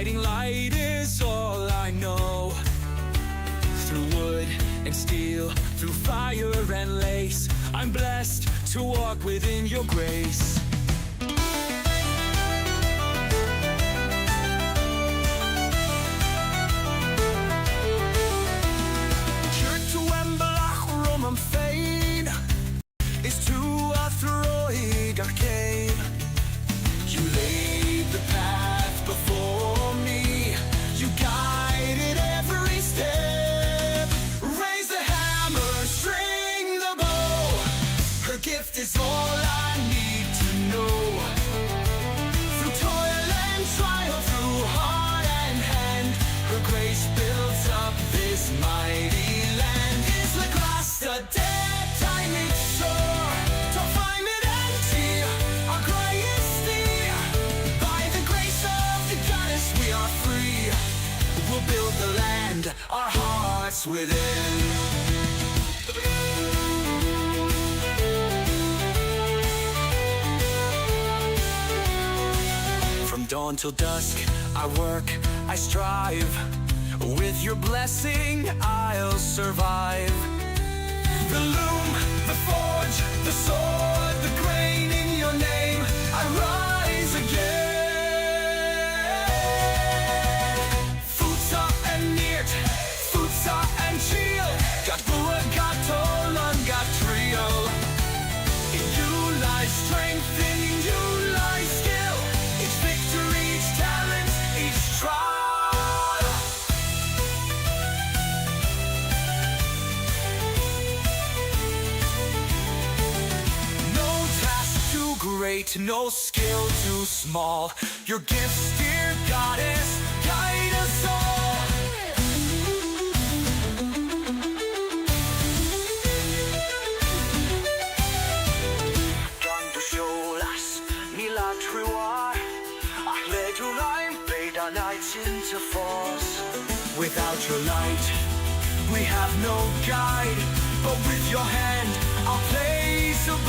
Guiding light is all I know. Through wood and steel, through fire and lace, I'm blessed to walk within your grace. Is to a throid arcane. You laid the path before me. You guided every step. Raise the hammer, string the bow. Her gift is all I need to know. Through toil and trial, through heart and hand, her grace builds up this mighty land. Is the glass the dead time it's sure? We'll build the land, our hearts within. From dawn till dusk, I work, I strive. With your blessing, I'll survive. The loom, the forge, the sword, the grain in your name, I rise again. And chill, got bua, got tolan, got trio. In you lies strength, in you lies skill. Each victory, each talent, each trial. No task too great, no skill too small. Your gifts, dear goddess, guide us all. Into force. Without your light, we have no guide, but with your hand, our place abides.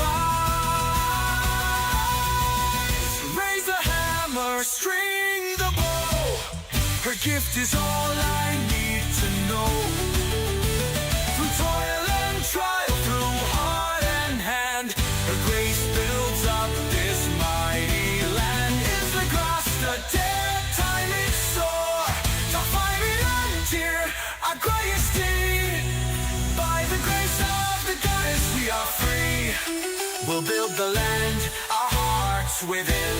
Raise the hammer, string the bow. Her gift is all I need to know. Through toil and trial, through heart and hand, her grace builds up this mighty land. Is the grass the dead? Our greatest deed, by the grace of the goddess we are free. We'll build the land, our hearts within.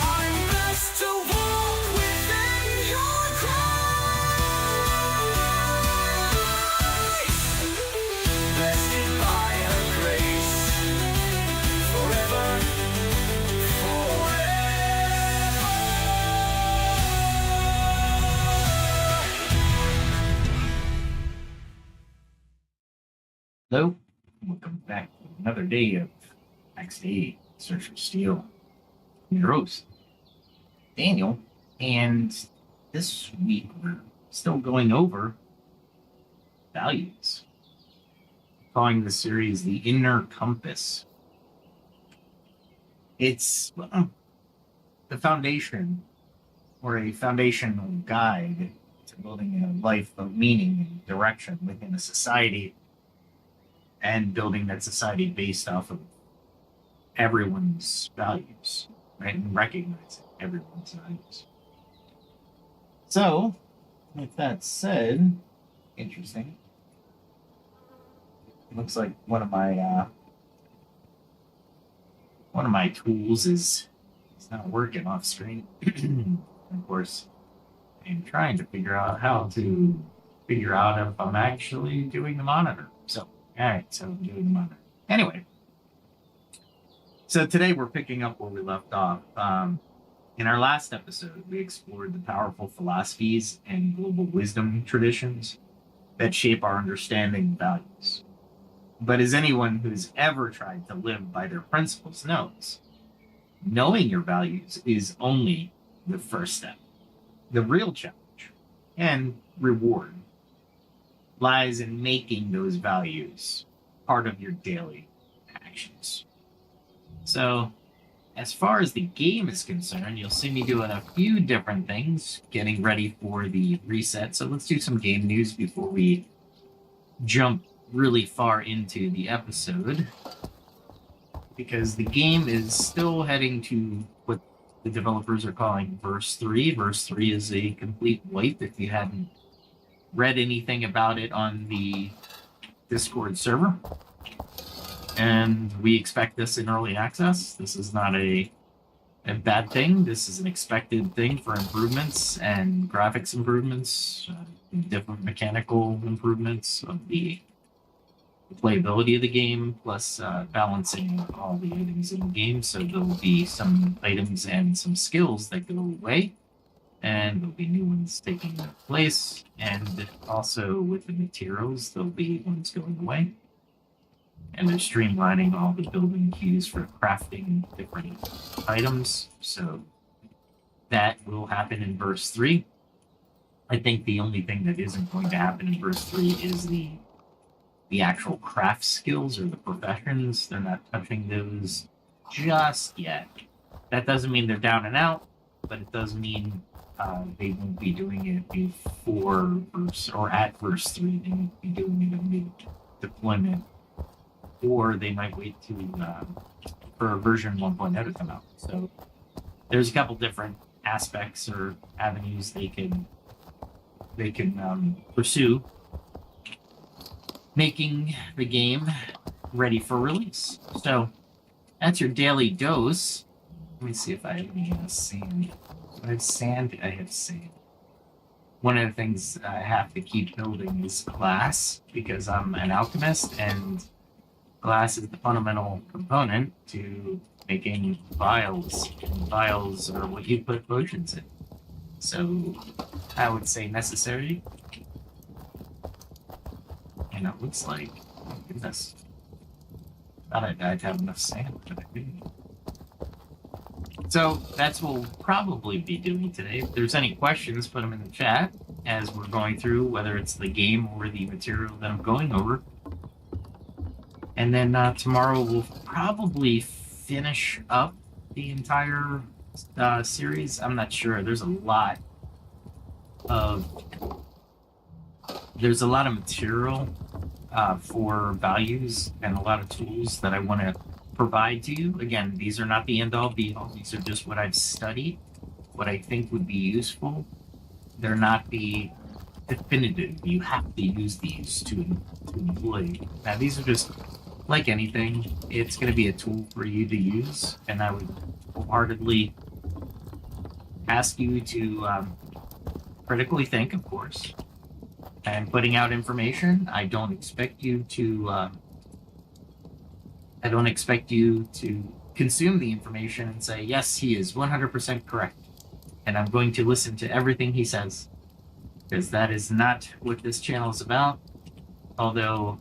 I'm blessed to walk within your grace. Blessed by her grace, forever. Hello, welcome back to another day of XD Search for Steel. I'm your host, Daniel, and this week we're still going over values. Calling the series The Inner Compass. It's the foundation, or a foundational guide to building a life of meaning and direction within a society, and building that society based off of everyone's values, right? And recognizing everyone's values. So, with that said, interesting. It looks like one of my tools is not working off screen. Of course, I'm trying to figure out how to figure out if I'm actually doing the monitor. So, all right, so I'm doing the monitor. Anyway, so today we're picking up where we left off. In our last episode, we explored the powerful philosophies and global wisdom traditions that shape our understanding of values. But as anyone who's ever tried to live by their principles knows, knowing your values is only the first step. The real challenge and reward lies in making those values part of your daily actions. So, as far as the game is concerned, you'll see me doing a few different things, getting ready for the reset. So let's do some game news before we jump really far into the episode. Because the game is still heading to what the developers are calling Verse 3. Verse 3 is a complete wipe if you hadn't read anything about it on the Discord server. And we expect this in early access. This is not a bad thing. This is an expected thing for improvements and graphics improvements, different mechanical improvements of the playability of the game, plus balancing all the items in the game. So there will be some items and some skills that go away, and there'll be new ones taking their place. And also with the materials, there'll be ones going away. And they're streamlining all the building queues for crafting different items. So that will happen in Verse 3. I think the only thing that isn't going to happen in Verse 3 is the actual craft skills or the professions. They're not touching those just yet. That doesn't mean they're down and out, but it does mean they won't be doing it before Verse or at Verse 3. They won't be doing it in mid-deployment, or they might wait for version 1.0 to come out. So there's a couple different aspects or avenues they can pursue, making the game ready for release. So that's your daily dose. Let me see if I have any sand. Do I have sand? I have sand. One of the things I have to keep building is glass, because I'm an alchemist, and glass is the fundamental component to making vials. And vials are what you put potions in. So I would say necessary. And it looks like, oh goodness, thought I'd have enough sand, but I didn't. So that's what we'll probably be doing today. If there's any questions, put them in the chat as we're going through, whether it's the game or the material that I'm going over. And then tomorrow we'll probably finish up the entire series. I'm not sure. There's a lot of material for values and a lot of tools that I want to provide to you. Again, these are not the end-all be-all. These are just what I've studied, what I think would be useful. They're not the definitive. You have to use these to employ. Now, these are just like anything. It's going to be a tool for you to use, and I would wholeheartedly ask you to critically think, of course. And putting out information, I don't expect you to consume the information and say, yes, he is 100% correct, and I'm going to listen to everything he says, because that is not what this channel is about. Although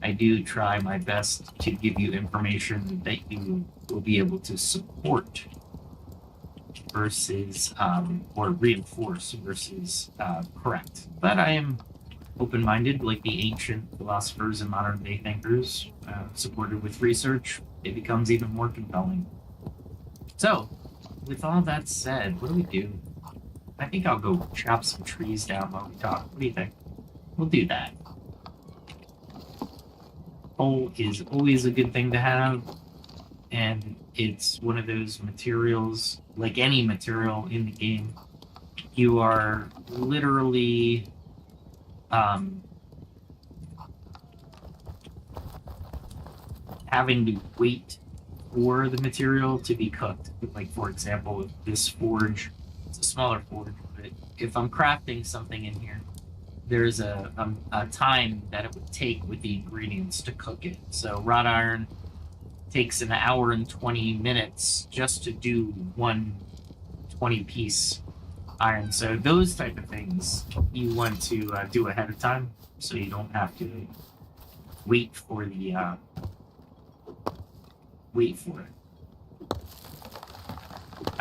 I do try my best to give you information that you will be able to support versus or reinforce versus correct. But I am open-minded, like the ancient philosophers and modern-day thinkers, supported with research. It becomes even more compelling. So, with all that said, what do we do? I think I'll go chop some trees down while we talk. What do you think? We'll do that. Coal is always a good thing to have, and it's one of those materials, like any material in the game, you are literally having to wait for the material to be cooked. Like, for example, this forge, it's a smaller forge, but if I'm crafting something in here, there's a time that it would take with the ingredients to cook it. So wrought iron takes an hour and 20 minutes just to do one 20-piece iron. So those type of things you want to do ahead of time, so you don't have to wait for it.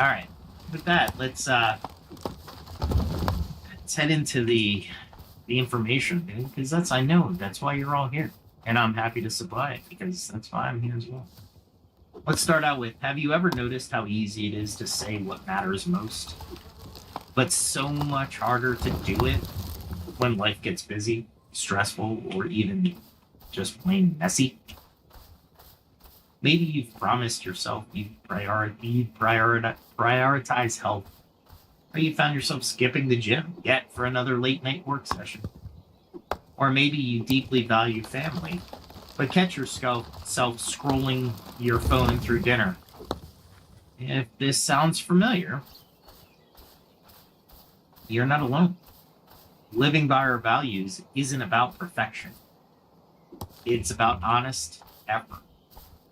All right, with that, let's head into the information, because I know that's why you're all here, and I'm happy to supply it, because that's why I'm here as well. Let's start out with, have you ever noticed how easy it is to say what matters most, but so much harder to do it when life gets busy, stressful, or even just plain messy? Maybe you've promised yourself you'd prioritize health, or you found yourself skipping the gym yet for another late night work session. Or maybe you deeply value family, but catch yourself scrolling your phone through dinner. If this sounds familiar, you're not alone. Living by our values isn't about perfection. It's about honest effort,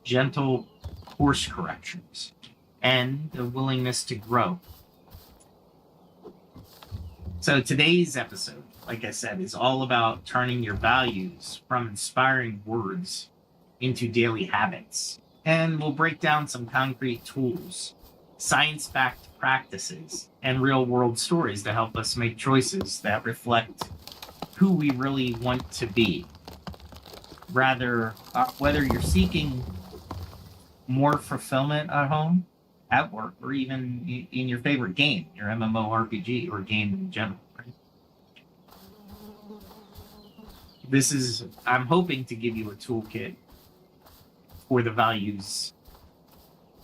gentle course corrections, and a willingness to grow. So today's episode, like I said, is all about turning your values from inspiring words into daily habits. And we'll break down some concrete tools, science-backed practices, and real-world stories to help us make choices that reflect who we really want to be. Rather, whether you're seeking more fulfillment at home, at work, or even in your favorite game, your MMORPG, or game in general. I'm hoping to give you a toolkit for the values,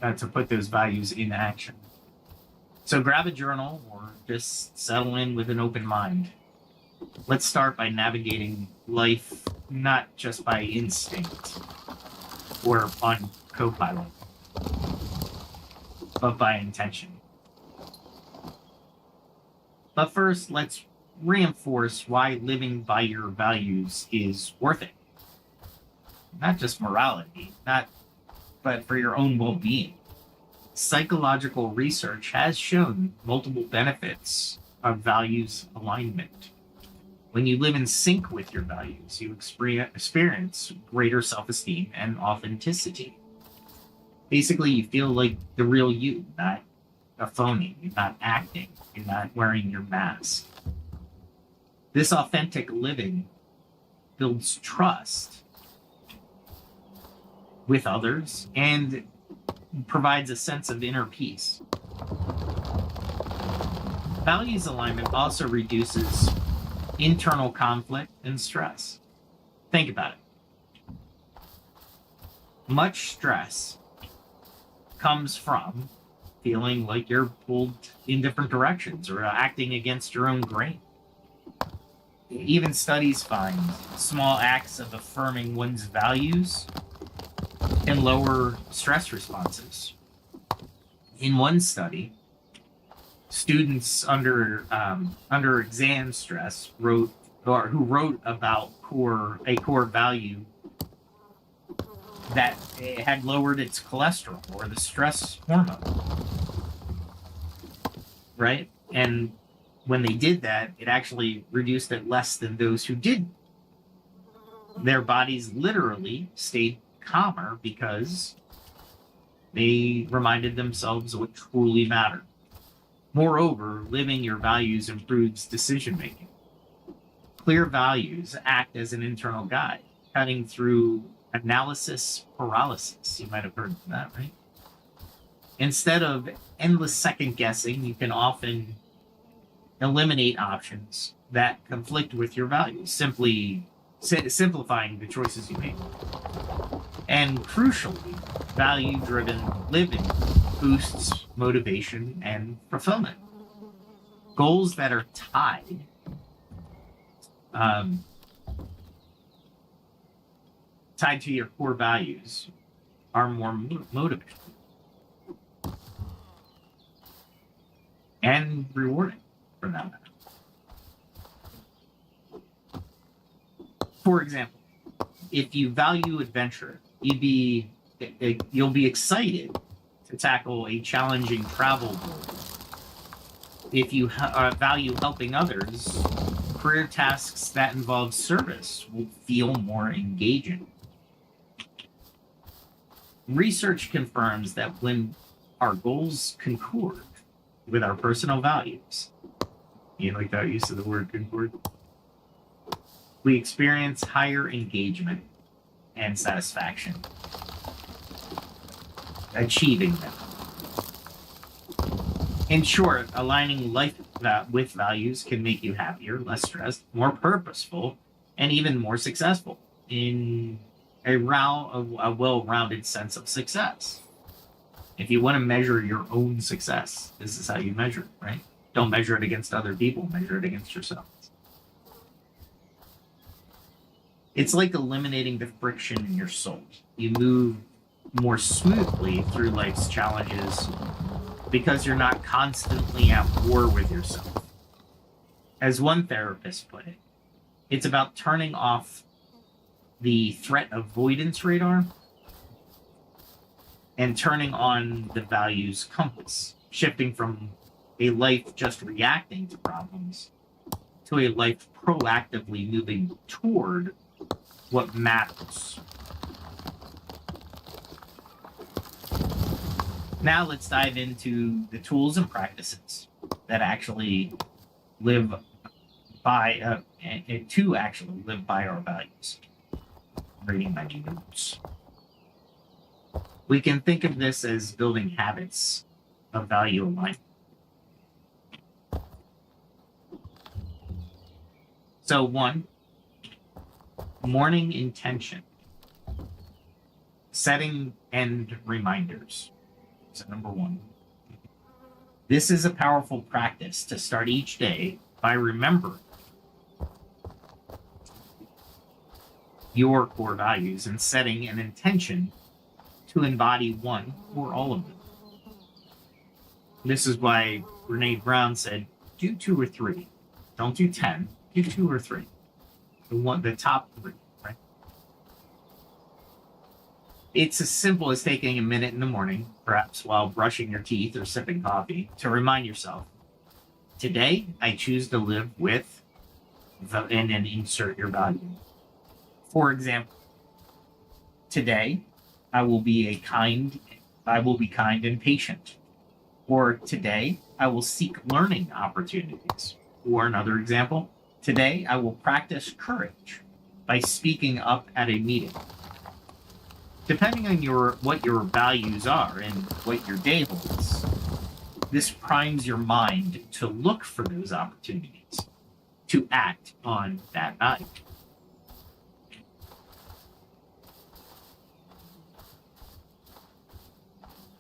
to put those values in action. So grab a journal or just settle in with an open mind. Let's start by navigating life not just by instinct or on copilot, but by intention. But first, let's reinforce why living by your values is worth it. Not just morality, but for your own well-being. Psychological research has shown multiple benefits of values alignment. When you live in sync with your values, you experience greater self-esteem and authenticity. Basically, you feel like the real you, not a phony. You're not acting. You're not wearing your mask. This authentic living builds trust with others and provides a sense of inner peace. Values alignment also reduces internal conflict and stress. Think about it. Much stress comes from feeling like you're pulled in different directions or acting against your own grain. Even studies find small acts of affirming one's values can lower stress responses. In one study, students under exam stress who wrote about a core value that had lowered its cholesterol or the stress hormone, right? And when they did that, it actually reduced it less than those who didn't. Their bodies literally stayed calmer because they reminded themselves what truly mattered. Moreover, living your values improves decision making. Clear values act as an internal guide, cutting through analysis paralysis. You might have heard of that, right? Instead of endless second guessing, you can often eliminate options that conflict with your values, simply simplifying the choices you make. And crucially, value-driven living boosts motivation and fulfillment. Goals that are tied to your core values are more motivating and rewarding for that matter. For example, if you value adventure, you'll be excited to tackle a challenging travel goal. If you value helping others, career tasks that involve service will feel more engaging. Research confirms that when our goals concord with our personal values, you like that use of the word concord, we experience higher engagement and satisfaction. achieving them. In short, aligning life with values can make you happier, less stressed, more purposeful, and even more successful in a well-rounded sense of success. If you want to measure your own success, this is how you measure it, right? Don't measure it against other people, measure it against yourself. It's like eliminating the friction in your soul. You move more smoothly through life's challenges because you're not constantly at war with yourself. As one therapist put it, it's about turning off the threat avoidance radar and turning on the values compass, shifting from a life just reacting to problems to a life proactively moving toward what matters. Now let's dive into the tools and practices that actually live by, to actually live by our values. I'm reading my notes. We can think of this as building habits of value alignment. So 1, morning intention. Setting end reminders. So number 1. This is a powerful practice to start each day by remembering your core values and setting an intention to embody one or all of them. This is why Brene Brown said, do 2 or 3. Don't do 10, do 2 or 3. The top 3, right? It's as simple as taking a minute in the morning, perhaps while brushing your teeth or sipping coffee, to remind yourself, today I choose to live with, and then insert your value. For example, today I will be kind and patient. Or today I will seek learning opportunities. Or another example, today I will practice courage by speaking up at a meeting. Depending on what your values are and what your day holds, this primes your mind to look for those opportunities, to act on that value.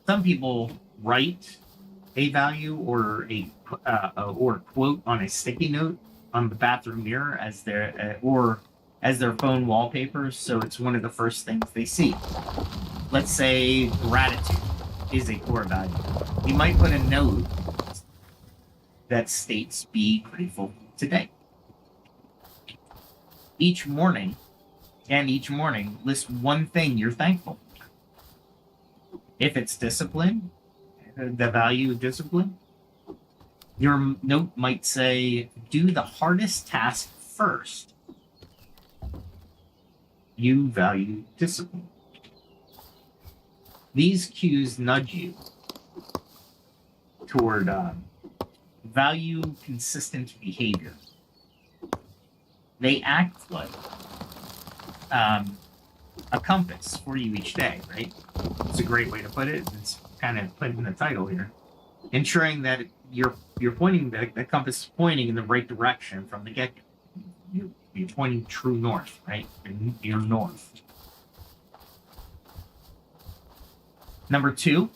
Some people write a value or a quote on a sticky note on the bathroom mirror as their phone wallpaper, so it's one of the first things they see. Let's say gratitude is a core value. You might put a note that states, be grateful today. Each morning, list one thing you're thankful for. If it's discipline, the value of discipline, your note might say, do the hardest task first. You value discipline. These cues nudge you toward value consistent behavior. They act like a compass for you each day, right? It's a great way to put it. It's kind of put in the title here. Ensuring that you're pointing, the compass is pointing in the right direction from the get-go. You're pointing true north, right? You're north. Number 2,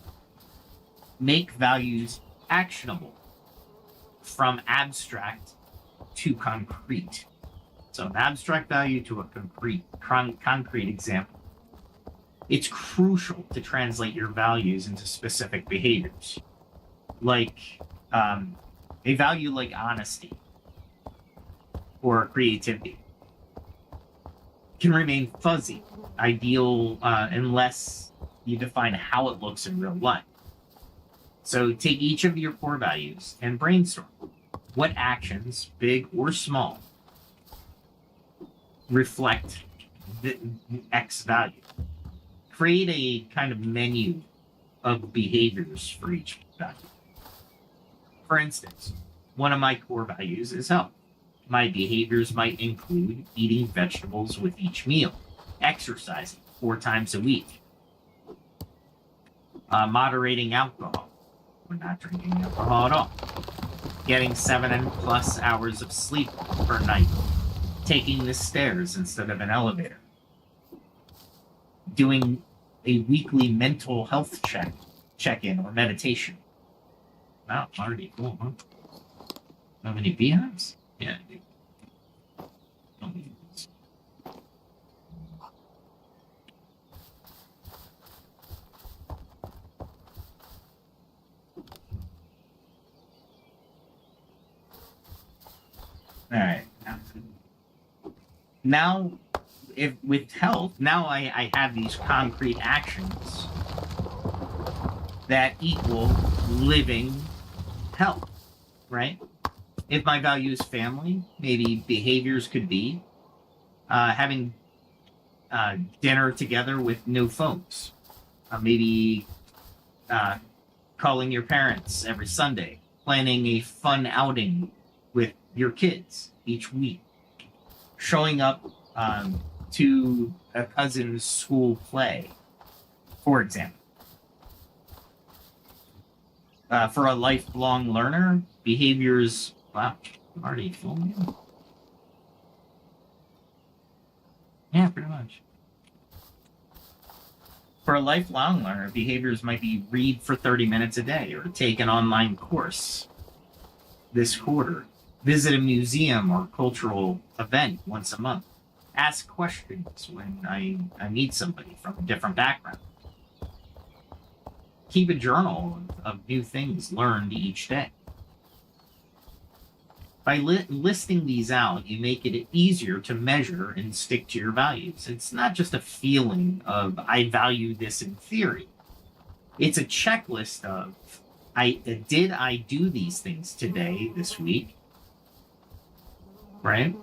make values actionable from abstract to concrete. So an abstract value to a concrete example. It's crucial to translate your values into specific behaviors. Like a value like honesty or creativity can remain fuzzy, ideal, unless you define how it looks in real life. So take each of your core values and brainstorm what actions, big or small, reflect the X value. Create a kind of menu of behaviors for each value. For instance, one of my core values is health. My behaviors might include eating vegetables with each meal, exercising 4 times a week, moderating alcohol. We're not drinking alcohol at all. Getting 7+ hours of sleep per night. Taking the stairs instead of an elevator. Doing a weekly mental health check-in or meditation. Wow, already cool, huh? How many beehives? Yeah, I do. All right. Now, if with health, now I have these concrete actions that equal living health, right? If my value is family, maybe behaviors could be having dinner together with no phones. Maybe calling your parents every Sunday, planning a fun outing with your kids each week, showing up to a cousin's school play, for example. For a lifelong learner, behaviors, wow, I'm already filming. Yeah, pretty much. For a lifelong learner, behaviors might be read for 30 minutes a day or take an online course this quarter, visit a museum or cultural event once a month, ask questions when I meet somebody from a different background, keep a journal of new things learned each day. By listing these out, you make it easier to measure and stick to your values. It's not just a feeling of, I value this in theory. It's a checklist of, did I do these things today, this week? Right?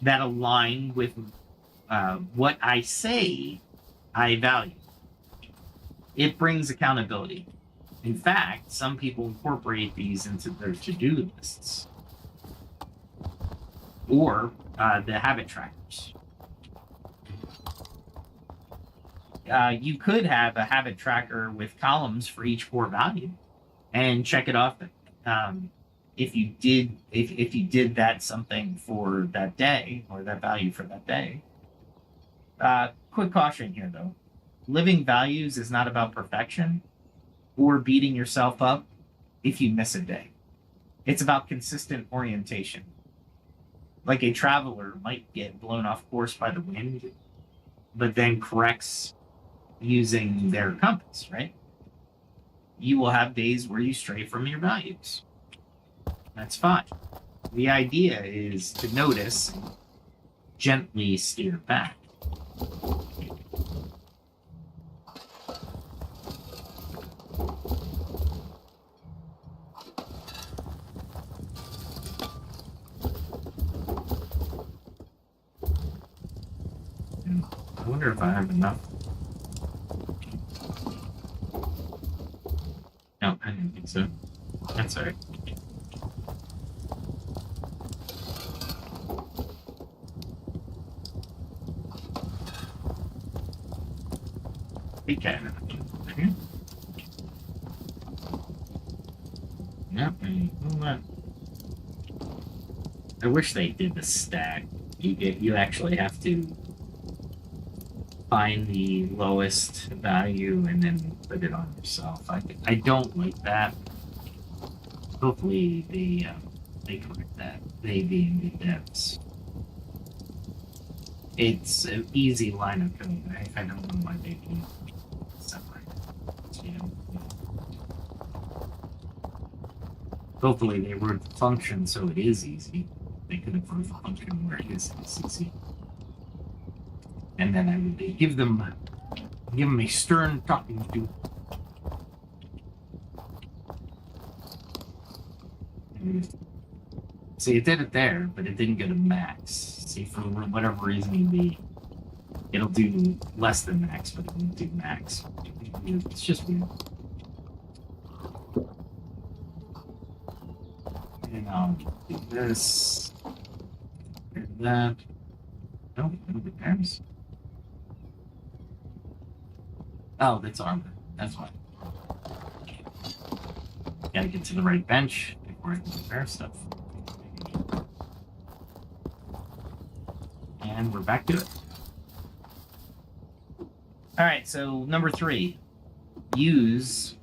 That align with what I say I value. It brings accountability. In fact, some people incorporate these into their to-do lists or the habit trackers. You could have a habit tracker with columns for each core value and check it off. If you did that something for that day or that value for that day. Quick caution here though. Living values is not about perfection or beating yourself up if you miss a day. It's about consistent orientation. Like a traveler might get blown off course by the wind, but then corrects using their compass, right? You will have days where you stray from your values. That's fine. The idea is to notice and gently steer back. I wonder if I have enough. No, I didn't think so. That's alright. Okay. Yep. I wish they did the stack. You actually have to find the lowest value and then put it on yourself. I don't like that. Hopefully they correct that. They being the devs. It's an easy line of code. I don't know why they do separate. You know. Hopefully they wrote the function so it is easy. They could have wrote the function where it is easy. And then I would give them a stern talking to. See, it did it there, but it didn't go to max. See, for whatever reason, it'll do less than max, but it won't do max. It's just weird. And I'll do this. And that. No repairs. Oh, that's armor. That's why. Gotta get to the right bench before I can prepare stuff. And we're back to it. All right, so number 3, use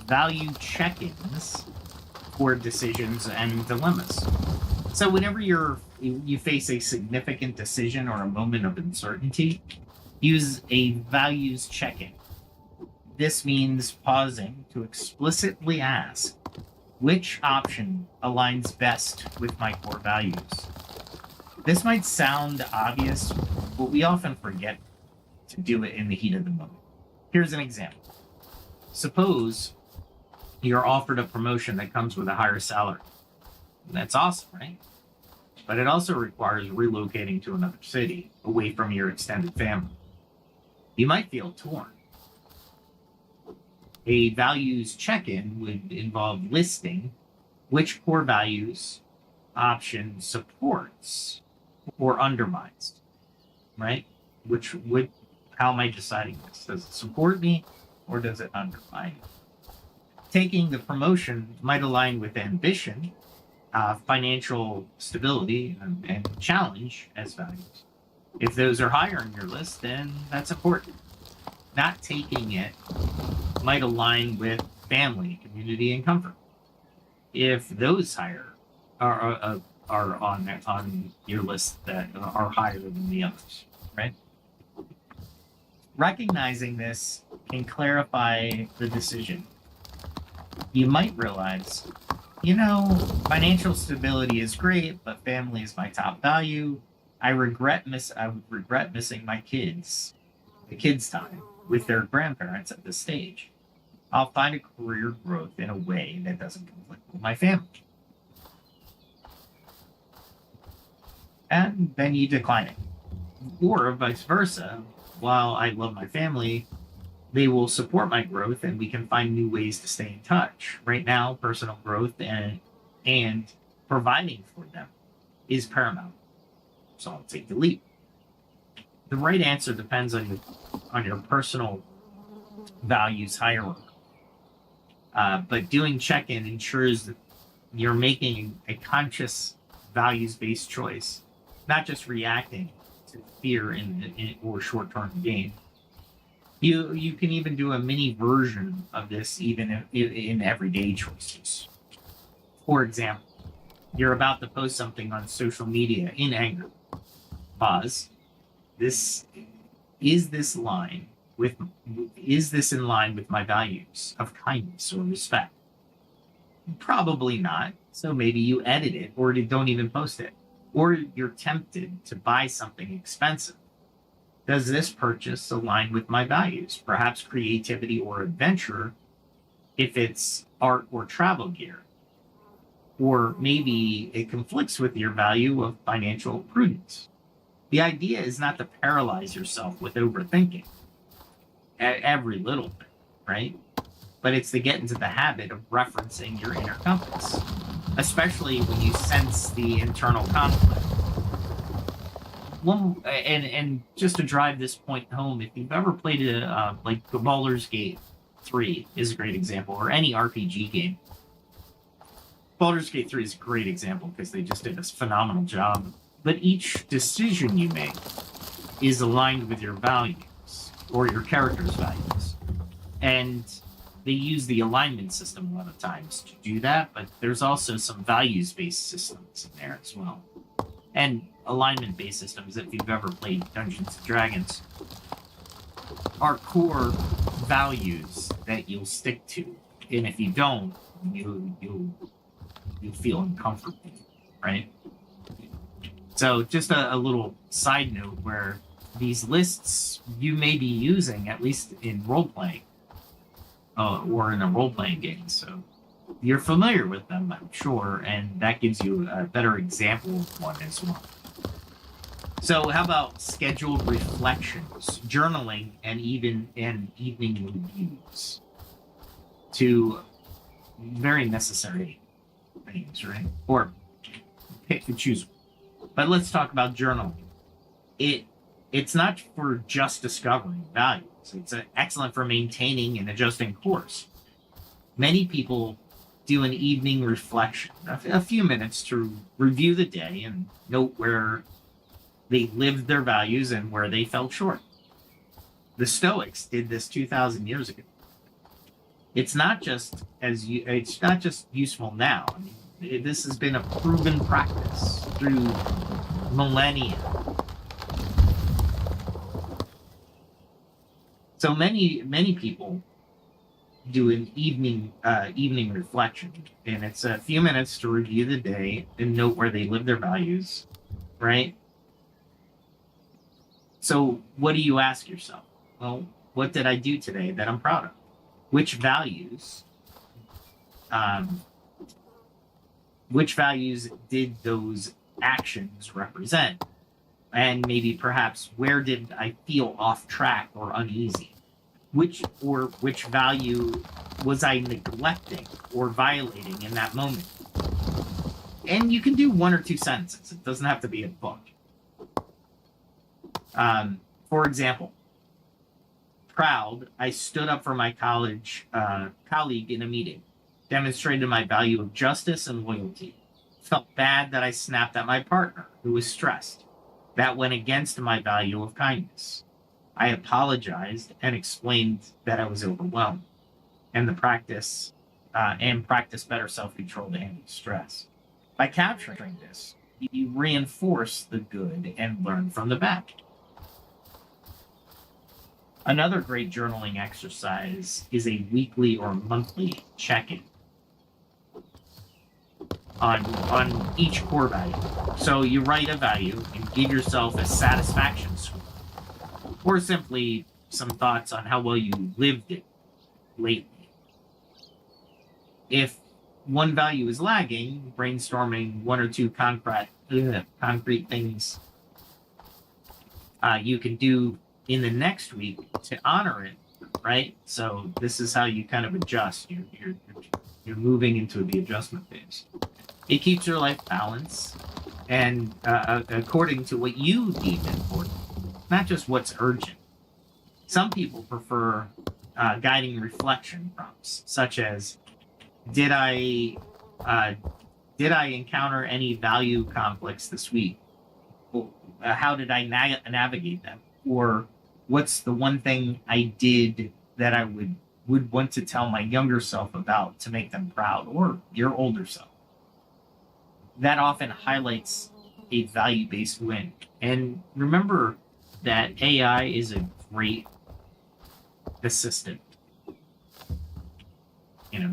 value check-ins for decisions and dilemmas. So whenever you face a significant decision or a moment of uncertainty, use a values check-in. This means pausing to explicitly ask which option aligns best with my core values. This might sound obvious, but we often forget to do it in the heat of the moment. Here's an example. Suppose you're offered a promotion that comes with a higher salary. That's awesome, right? But it also requires relocating to another city, away from your extended family. You might feel torn. A values check-in would involve listing which core values option supports or undermines, right? How am I deciding this? Does it support me or does it undermine me? Taking the promotion might align with ambition, financial stability, and challenge as values. If those are higher on your list, then that's important. Not taking it might align with family, community, and comfort. If those higher are on your list that are higher than the others, right? Recognizing this can clarify the decision. You might realize, financial stability is great, but family is my top value. I would regret missing my kids, the kids' time with their grandparents at this stage. I'll find a career growth in a way that doesn't conflict with my family. And then you decline it. Or vice versa. While I love my family, they will support my growth and we can find new ways to stay in touch. Right now, personal growth and providing for them is paramount. So I'll take the leap. The right answer depends on your personal values hierarchy. But doing check-in ensures that you're making a conscious values-based choice, not just reacting to fear or short-term gain. You can even do a mini version of this even in everyday choices. For example, you're about to post something on social media in anger. Pause. Is this in line with my values of kindness or respect? Probably not. So maybe you edit it or don't even post it. Or you're tempted to buy something expensive. Does this purchase align with my values? Perhaps creativity or adventure if it's art or travel gear. Or maybe it conflicts with your value of financial prudence. The idea is not to paralyze yourself with overthinking at every little bit, right? But it's to get into the habit of referencing your inner compass, especially when you sense the internal conflict. And just to drive this point home, if you've ever played like Baldur's Gate 3 is a great example, or any RPG game. Baldur's Gate 3 is a great example because they just did a phenomenal job. But each decision you make is aligned with your values or your character's values. And they use the alignment system a lot of times to do that, but there's also some values-based systems in there as well. And alignment-based systems, if you've ever played Dungeons & Dragons, are core values that you'll stick to. And if you don't, you'll feel uncomfortable, right? So just a little side note where these lists you may be using, at least in role-playing, or in a role-playing game. So you're familiar with them, I'm sure, and that gives you a better example of one as well. So how about scheduled reflections, journaling, and even evening reviews? Two very necessary things, right? Or pick and choose. But let's talk about journaling. It's not for just discovering values. So it's excellent for maintaining and adjusting course. Many people do an evening reflection, a few minutes to review the day and note where they lived their values and where they fell short. The Stoics did this 2,000 years ago. It's not just useful now. I mean, this has been a proven practice through millennia. So many people do an evening reflection, and it's a few minutes to review the day and note where they live their values, right? So what do you ask yourself? Well, what did I do today that I'm proud of? Which values did those actions represent? And maybe perhaps where did I feel off track or uneasy? Which value was I neglecting or violating in that moment? And you can do 1 or 2 sentences. It doesn't have to be a book. For example, proud, I stood up for my college colleague in a meeting, demonstrated my value of justice and loyalty. Felt bad that I snapped at my partner, who was stressed. That went against my value of kindness. I apologized and explained that I was overwhelmed, and practice better self-control to handle stress. By capturing this, you reinforce the good and learn from the bad. Another great journaling exercise is a weekly or monthly check-in on each core value. So you write a value and give yourself a satisfaction score, or simply some thoughts on how well you lived it lately. If one value is lagging, brainstorming 1 or 2 concrete things you can do in the next week to honor it, right? So this is how you kind of adjust. You're moving into the adjustment phase. It keeps your life balanced and according to what you deem important, not just what's urgent. Some people prefer guiding reflection prompts, such as, did I encounter any value conflicts this week? How did I navigate them? Or what's the one thing I did that I would want to tell my younger self about to make them proud, or your older self? That often highlights a value-based win. And remember that AI is a great assistant.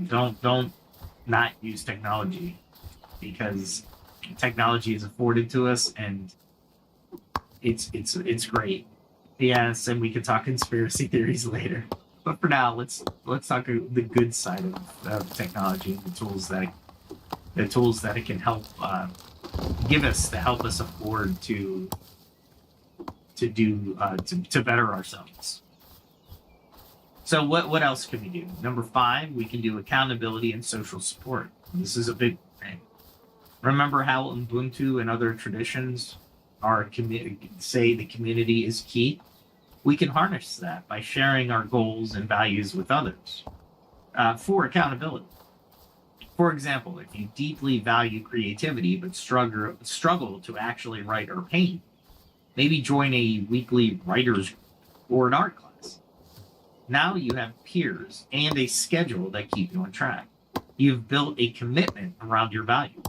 Don't not use technology, because technology is afforded to us and it's great. Yes, and we can talk conspiracy theories later. But for now, let's talk the good side of technology, the tools that it can help give us to help us afford to better ourselves. So what else can we do? Number 5, we can do accountability and social support. This is a big thing. Remember how Ubuntu and other traditions say the community is key? We can harness that by sharing our goals and values with others for accountability. For example, if you deeply value creativity but struggle to actually write or paint, maybe join a weekly writer's group or an art class. Now you have peers and a schedule that keep you on track. You've built a commitment around your value.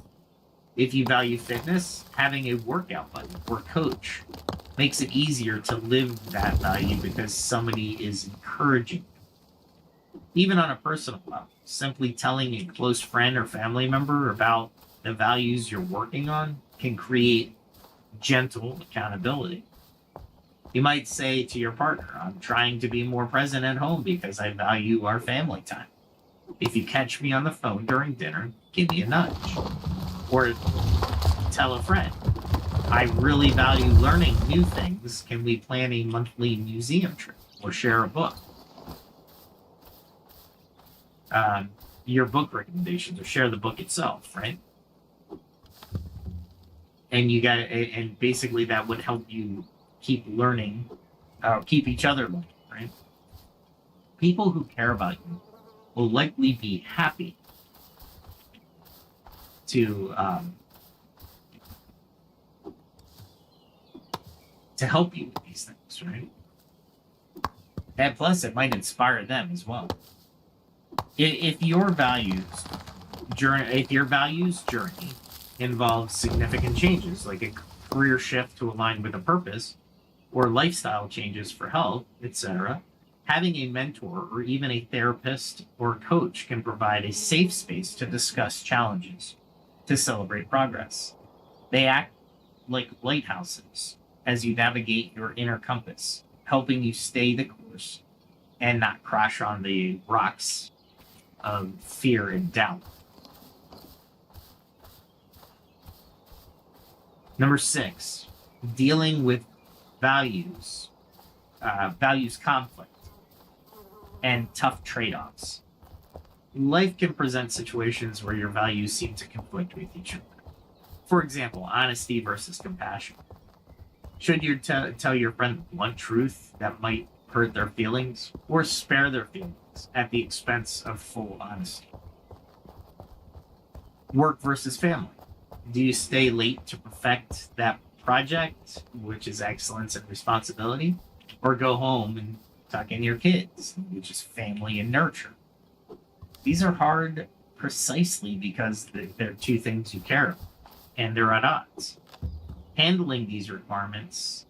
If you value fitness, having a workout buddy or coach makes it easier to live that value because somebody is encouraging you. Even on a personal level, simply telling a close friend or family member about the values you're working on can create gentle accountability. You might say to your partner, I'm trying to be more present at home because I value our family time. If you catch me on the phone during dinner, give me a nudge. Or tell a friend, I really value learning new things. Can we plan a monthly museum trip or share a book? Your book recommendations, or share the book itself, right? And basically that would help you keep learning, keep each other learning, right? People who care about you will likely be happy to help you with these things, right? And plus, it might inspire them as well. If your values journey involves significant changes, like a career shift to align with a purpose, or lifestyle changes for health, etc., having a mentor or even a therapist or coach can provide a safe space to discuss challenges, to celebrate progress. They act like lighthouses as you navigate your inner compass, helping you stay the course and not crash on the rocks of fear and doubt. Number 6, dealing with values conflict and tough trade-offs. Life can present situations where your values seem to conflict with each other. For example, honesty versus compassion. Should you tell your friend one truth that might hurt their feelings, or spare their feelings at the expense of full honesty? Work versus family. Do you stay late to perfect that project, which is excellence and responsibility, or go home and tuck in your kids, which is family and nurture? These are hard precisely because they're two things you care about, and they're at odds. Handling these requirements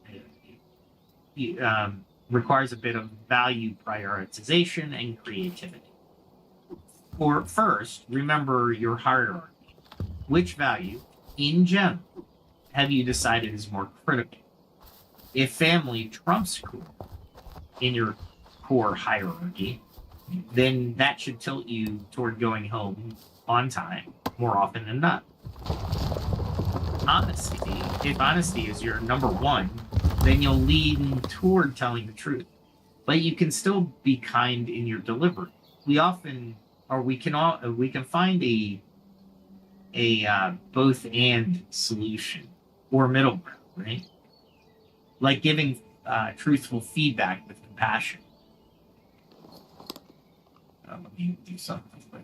requires a bit of value prioritization and creativity. For first, remember your hierarchy. Which value, in general, have you decided is more critical? If family trumps core in your core hierarchy, then that should tilt you toward going home on time more often than not. Honesty, if honesty is your number one, then you'll lean toward telling the truth. But you can still be kind in your delivery. We can find a both and solution or middle ground, right? Like giving truthful feedback with compassion. Let me do something quick.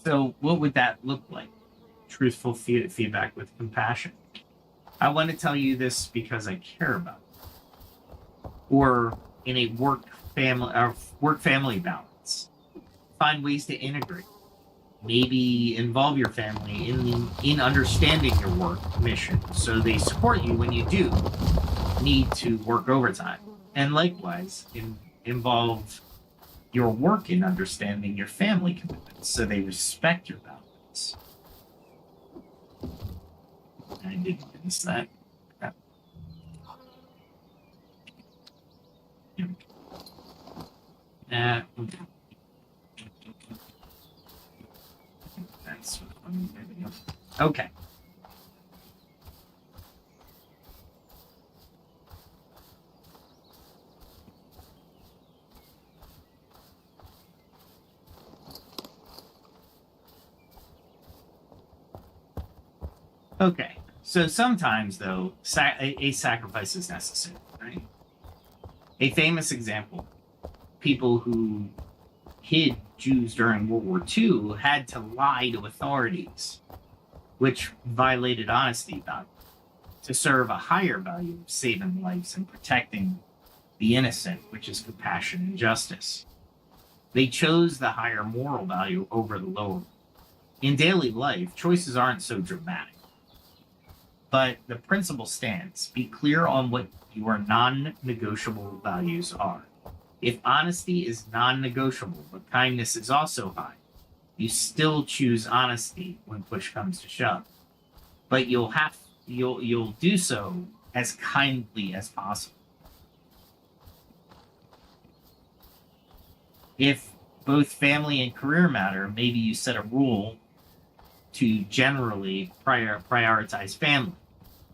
So what would that look like? Truthful feedback with compassion. I want to tell you this because I care about it. Or in a work family balance, find ways to integrate. Maybe involve your family in understanding your work mission, so they support you when you do need to work overtime. And likewise, involve your work in understanding your family commitments, so they respect your boundaries. I didn't miss that. Crap. Here we go. That's there we go. Okay. Okay, so sometimes, though, a sacrifice is necessary, right? A famous example, people who hid Jews during World War II had to lie to authorities, which violated honesty value, to serve a higher value of saving lives and protecting the innocent, which is compassion and justice. They chose the higher moral value over the lower. In daily life, choices aren't so dramatic. But the principle stands. Be clear on what your non-negotiable values are. If honesty is non-negotiable, but kindness is also high, you still choose honesty when push comes to shove. But you'll do so as kindly as possible. If both family and career matter, maybe you set a rule to generally prioritize family.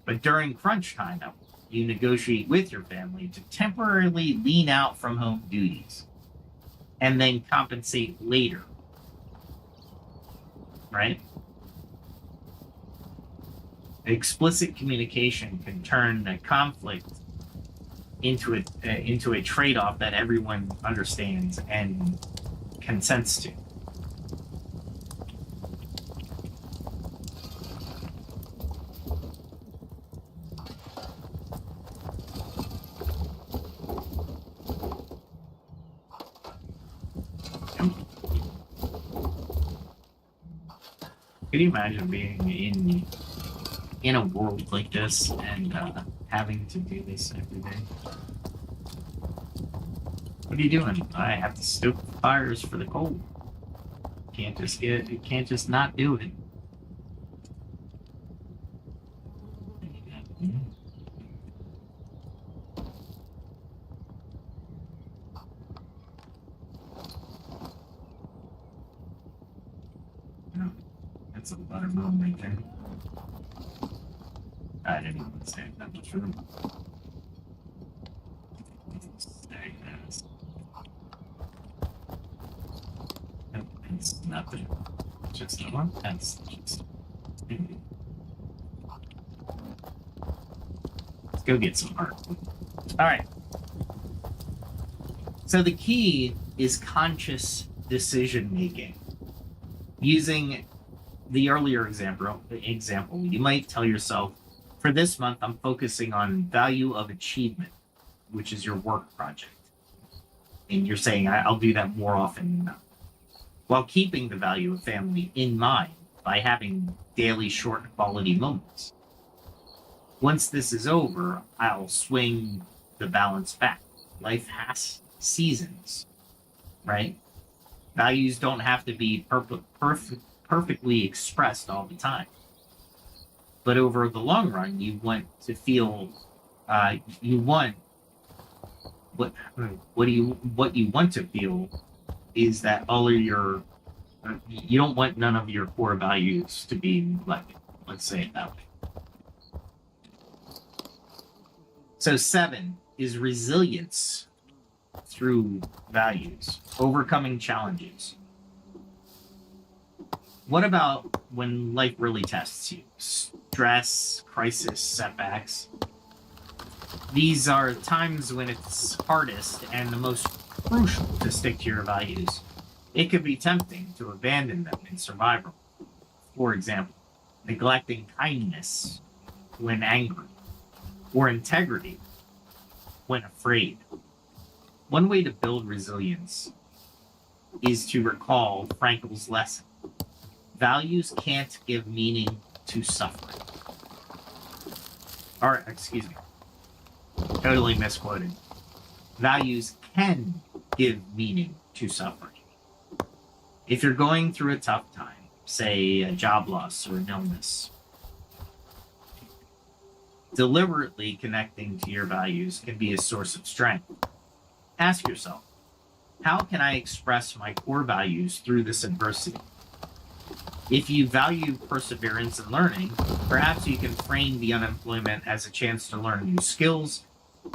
But during crunch time at work, you negotiate with your family to temporarily lean out from home duties and then compensate later. Right? Explicit communication can turn a conflict into a trade-off that everyone understands and consents to. Could you imagine being in a world like this and having to do this every day? What are you doing? I have to stoke the fires for the cold. You can't just not do it. No, that's a buttermilk right there. I didn't even say that much room. It's nothing. Just a one. That's just. Let's go get some art. All right. So the key is conscious decision making. Using the earlier example, you might tell yourself, for this month, I'm focusing on value of achievement, which is your work project. And you're saying, I'll do that more often than not, while keeping the value of family in mind by having daily short quality moments. Once this is over, I'll swing the balance back. Life has seasons, right? Values don't have to be perfectly expressed all the time. But over the long run, you want to feel, what you want to feel is that all of your, you don't want none of your core values to be neglected. Let's say it that way. So 7 is resilience through values, overcoming challenges. What about when life really tests you? Stress, crisis, setbacks. These are times when it's hardest and the most crucial to stick to your values. It could be tempting to abandon them in survival. For example, neglecting kindness when angry, or integrity when afraid. One way to build resilience is to recall Frankl's lesson. Values can't give meaning to suffering. Or, excuse me, totally misquoted. Values can give meaning to suffering. If you're going through a tough time, say a job loss or an illness, deliberately connecting to your values can be a source of strength. Ask yourself, how can I express my core values through this adversity? If you value perseverance and learning, perhaps you can frame the unemployment as a chance to learn new skills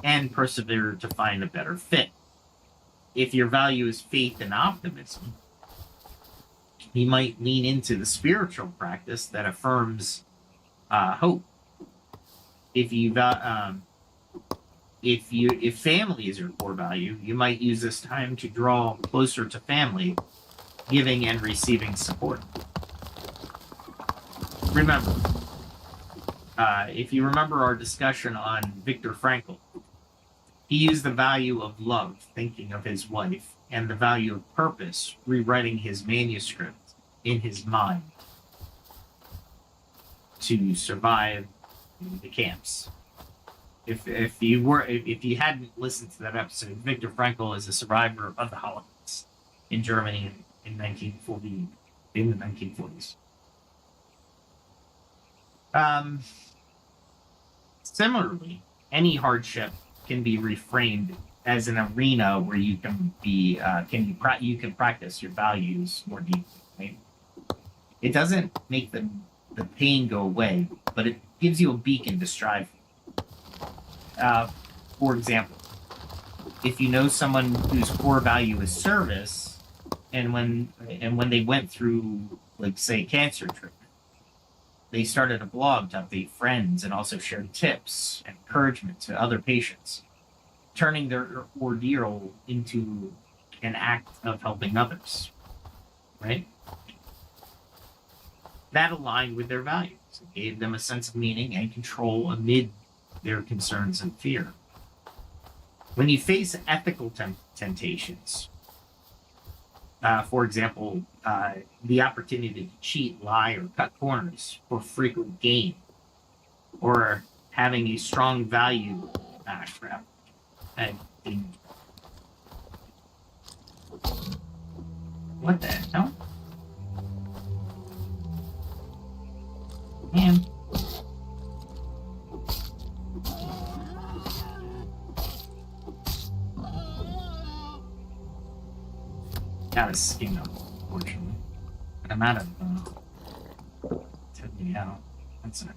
and persevere to find a better fit. If your value is faith and optimism, you might lean into the spiritual practice that affirms hope. If family is your core value, you might use this time to draw closer to family, giving and receiving support. Remember, if you remember our discussion on Viktor Frankl, he used the value of love, thinking of his wife, and the value of purpose, rewriting his manuscript in his mind to survive the camps. If you hadn't listened to that episode, Viktor Frankl is a survivor of the Holocaust in Germany in the 1940s. Similarly, any hardship can be reframed as an arena where you can you can practice your values more deeply. Right? It doesn't make the pain go away, but it gives you a beacon to strive for. For example, if you know someone whose core value is service, and when they went through, like, say, cancer treatment, they started a blog to update friends and also shared tips and encouragement to other patients, turning their ordeal into an act of helping others, right? That aligned with their values. It gave them a sense of meaning and control amid their concerns and fear. When you face ethical temptations, for example, the opportunity to cheat, lie, or cut corners for frequent gain, or having a strong value. Crap. What the hell? Man. Got a skin up, unfortunately. But I'm out of taking out. That's alright.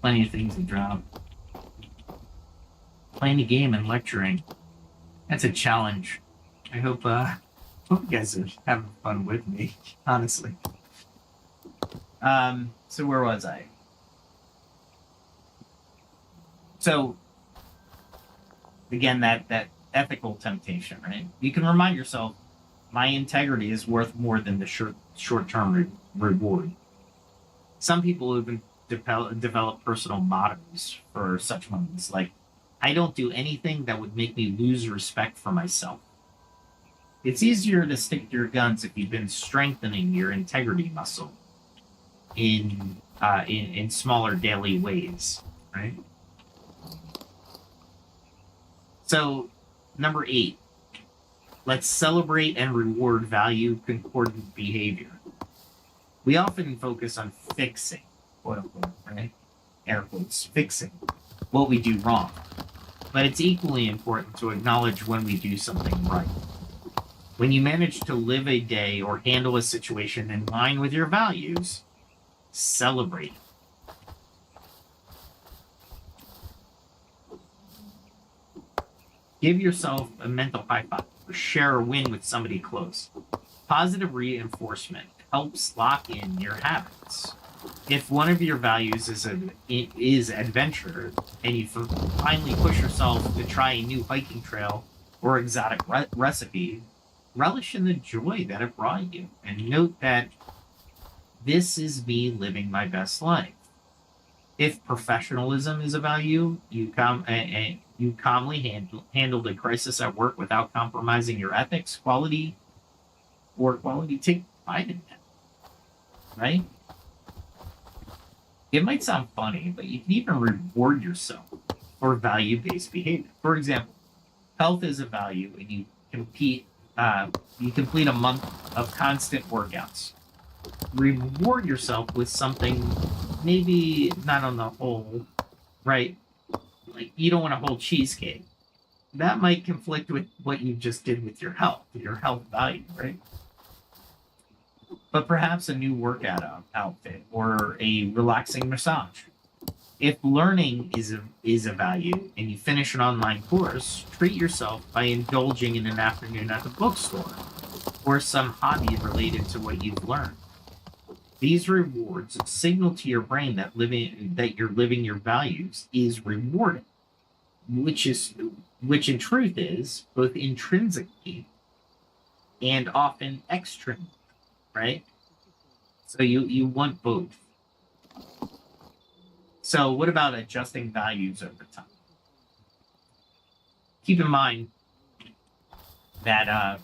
Plenty of things to drop. Playing a game and lecturing. That's a challenge. I hope you guys are having fun with me, honestly. So where was I? So again, that ethical temptation, right? You can remind yourself, my integrity is worth more than the short-term reward. Some people even develop personal mottos for such moments, like, I don't do anything that would make me lose respect for myself. It's easier to stick to your guns if you've been strengthening your integrity muscle in smaller daily ways, right? So, number 8, let's celebrate and reward value concordant behavior. We often focus on fixing, quote unquote, right? Air quotes, fixing what we do wrong. But it's equally important to acknowledge when we do something right. When you manage to live a day or handle a situation in line with your values, celebrate it. Give yourself a mental high five or share a win with somebody close. Positive reinforcement helps lock in your habits. If one of your values is adventure, and you finally push yourself to try a new hiking trail or exotic recipe, relish in the joy that it brought you, and note that this is me living my best life. If professionalism is a value, you calmly handled a crisis at work without compromising your ethics, quality, take pride in that, right? It might sound funny, but you can even reward yourself for value-based behavior. For example, health is a value, and you complete a month of constant workouts. Reward yourself with something, maybe not on the whole, right? Like, you don't want a whole cheesecake. That might conflict with what you just did with your health value, right? But perhaps a new workout outfit or a relaxing massage. If learning is a value and you finish an online course, treat yourself by indulging in an afternoon at the bookstore or some hobby related to what you've learned. These rewards signal to your brain that you're living your values is rewarding, which in truth is both intrinsically and often extrinsically, right? So you want both. So what about adjusting values over time? Keep in mind that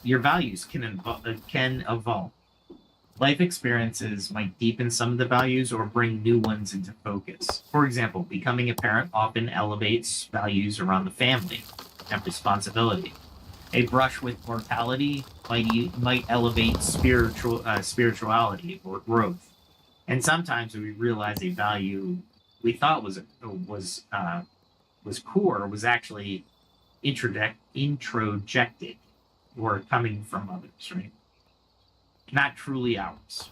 your values can evolve. Life experiences might deepen some of the values or bring new ones into focus. For example, becoming a parent often elevates values around the family and responsibility. A brush with mortality might elevate spirituality or growth. And sometimes we realize a value we thought was core was actually introjected or coming from others, right? Not truly ours.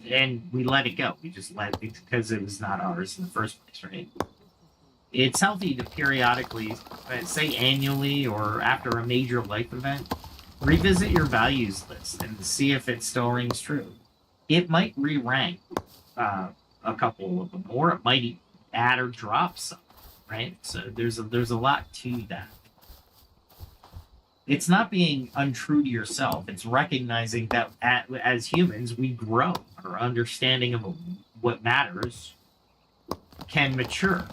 and we let it go. We just let it because it was not ours in the first place, right? It's healthy to periodically, say annually or after a major life event, revisit your values list and see if it still rings true. It might re-rank a couple of them, or it might add or drop some, right? So there's a lot to that. It's not being untrue to yourself. It's recognizing that as humans, we grow. Our understanding of what matters can mature.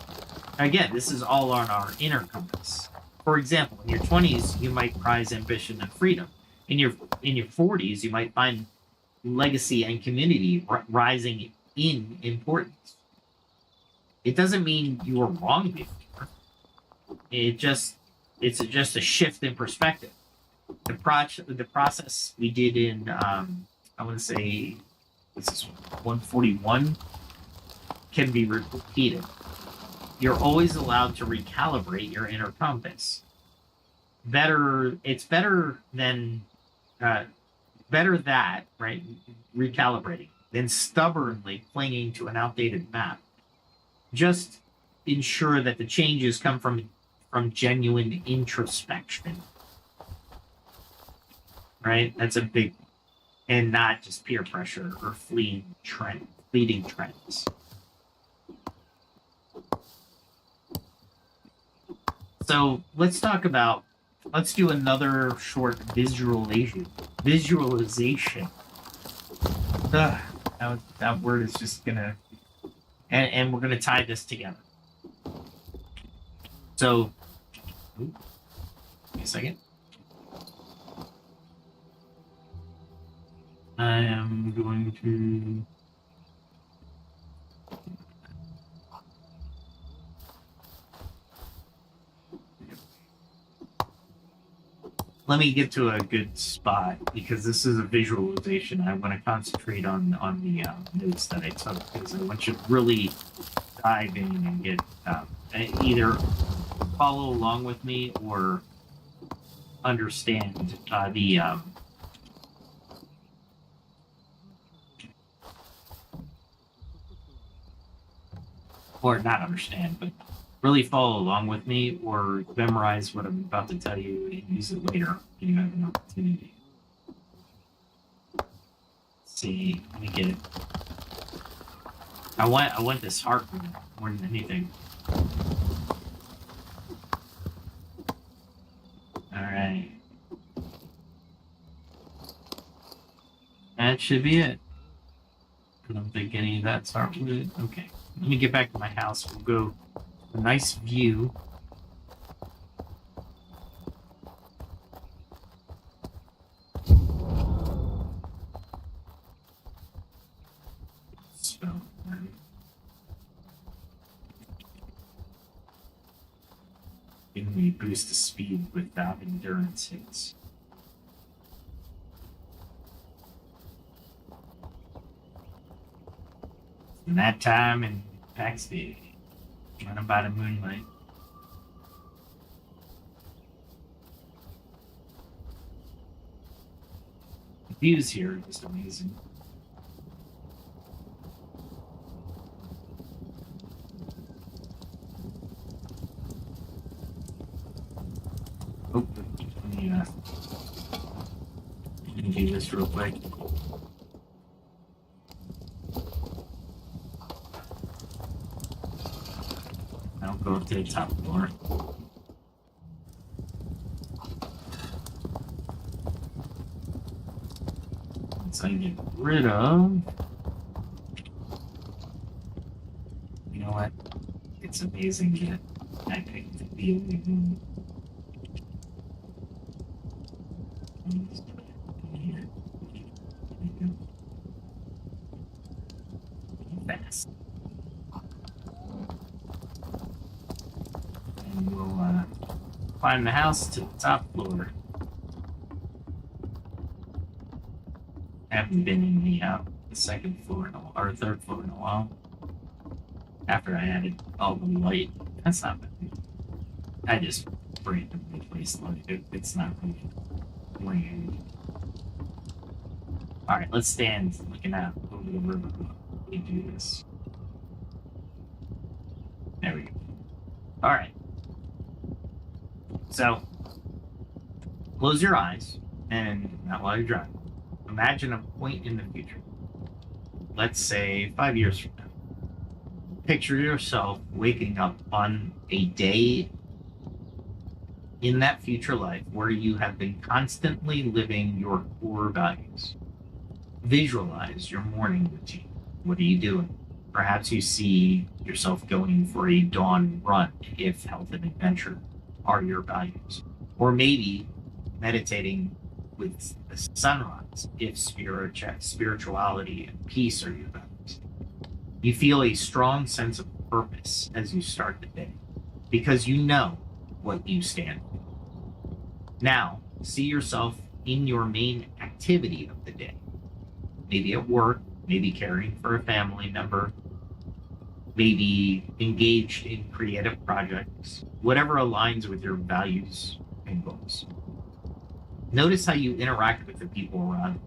Again, this is all on our inner compass. For example, in your 20s, you might prize ambition and freedom. In your 40s, you might find legacy and community rising in importance. It doesn't mean you were wrong before. It's just a shift in perspective. The process we did in I want to say this is 141 can be repeated. You're always allowed to recalibrate your inner compass. It's better that, right? Recalibrating than stubbornly clinging to an outdated map. Just ensure that the changes come from genuine introspection. Right? That's a big, and not just peer pressure or fleeting trends. So let's do another short visualization. That word is just gonna, and we're gonna tie this together. So, give me a second. I am going to let me get to a good spot because this is a visualization. I want to concentrate on the notes that I took because I want you to really dive in and get either follow along with me or understand or not understand, but really follow along with me or memorize what I'm about to tell you and use it later if you have an opportunity. Let's see, let me get it. I want this heart more than anything. All right. That should be it. I don't think any of that's heart with it. Okay. Let me get back to my house. We'll go a nice view. So, giving me a boost of speed without endurance hits. And that time in Pax Day, running by the moonlight. The views here are just amazing. Oh, let me do this real quick. I'll go up to the top floor. Once I get rid of... You know what? It's amazing that I picked the only one. Fast. And we'll climb the house to the top floor. Haven't been in the second floor or third floor in a while. After I added all the light, that's not bad. I just randomly placed light. It's not really weird. All right, let's stand looking out over over the river. We do this. There we go. All right. So, close your eyes, and not while you're driving. Imagine a point in the future. Let's say 5 years from now. Picture yourself waking up on a day in that future life where you have been constantly living your core values. Visualize your morning routine. What are you doing? Perhaps you see yourself going for a dawn run if health and adventure are your values. Or maybe meditating with the sunrise if spirituality and peace are your values. You feel a strong sense of purpose as you start the day because you know what you stand for. Now, see yourself in your main activity of the day. Maybe at work, maybe caring for a family member, maybe engaged in creative projects, whatever aligns with your values and goals. Notice how you interact with the people around